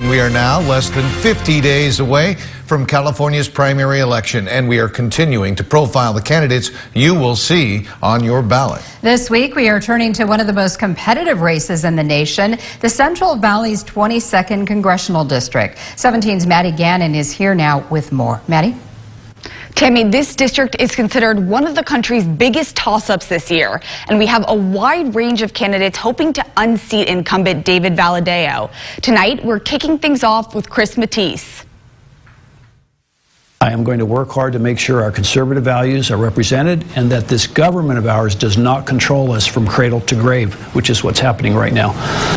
We are now less than 50 days away from California's primary election, and we are continuing to profile the candidates you will see on your ballot. This week, we are turning to one of the most competitive races in the nation, the Central Valley's 22nd Congressional District. 17's Maddie Gannon is here now with more. Maddie? Tammy, this district is considered one of the country's biggest toss-ups this year, and we have a wide range of candidates hoping to unseat incumbent David Valadao. Tonight, we're kicking things off with Chris Matisse. I am going to work hard to make sure our conservative values are represented and that this government of ours does not control us from cradle to grave, which is what's happening right now.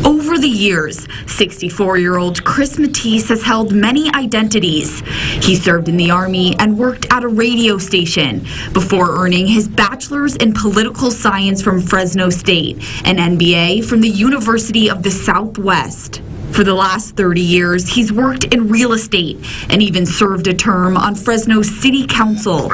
Over the years, 64-year-old Chris Matisse has held many identities. He served in the Army and worked at a radio station before earning his bachelor's in political science from Fresno State, an MBA from the University of the Southwest. For the last 30 years, he's worked in real estate and even served a term on Fresno City Council.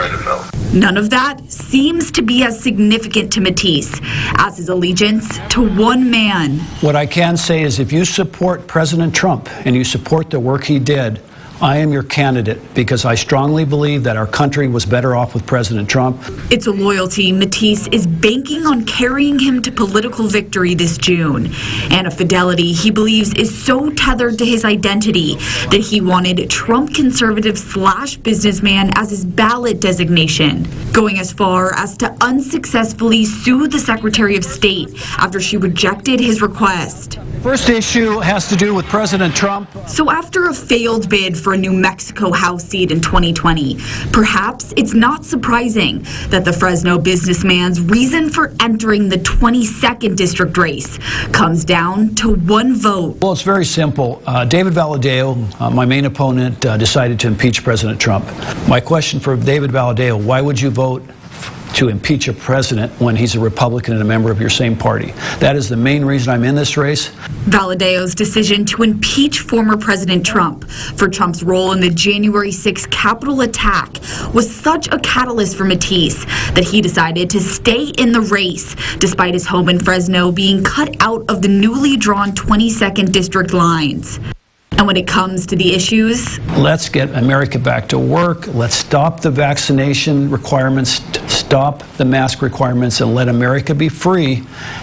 None of that seems to be as significant to Matisse as his allegiance to one man. What I can say is if you support President Trump and you support the work he did, I am your candidate because I strongly believe that our country was better off with President Trump. It's a loyalty Matisse is banking on carrying him to political victory this June, and a fidelity he believes is so tethered to his identity that he wanted Trump conservative / businessman as his ballot designation, going as far as to unsuccessfully sue the Secretary of State after she rejected his request. First issue has to do with President Trump. So after a failed bid for a New Mexico House seat in 2020, perhaps it's not surprising that the Fresno businessman's reason for entering the 22nd district race comes down to one vote. Well, it's very simple. David Valadao, my main opponent, decided to impeach President Trump. My question for David Valadao, why would you vote to impeach a president when he's a Republican and a member of your same party? That is the main reason I'm in this race. Valadao's decision to impeach former President Trump for Trump's role in the January 6th Capitol attack was such a catalyst for Matisse that he decided to stay in the race despite his home in Fresno being cut out of the newly drawn 22nd district lines. And when it comes to the issues, let's get America back to work. Let's stop the vaccination requirements, stop the mask requirements, and let America be free.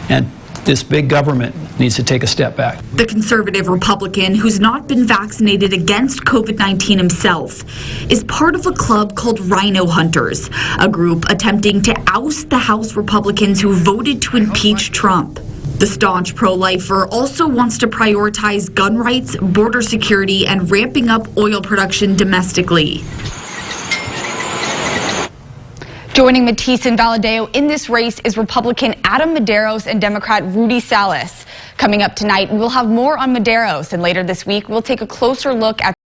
And this big government needs to take a step back. The conservative Republican, who's not been vaccinated against COVID-19 himself, is part of a club called Rhino Hunters, a group attempting to oust the House Republicans who voted to impeach Trump. The staunch pro-lifer also wants to prioritize gun rights, border security, and ramping up oil production domestically. Joining Matisse and Valadao in this race is Republican Adam Medeiros and Democrat Rudy Salas. Coming up tonight, we'll have more on Medeiros, and later this week, we'll take a closer look at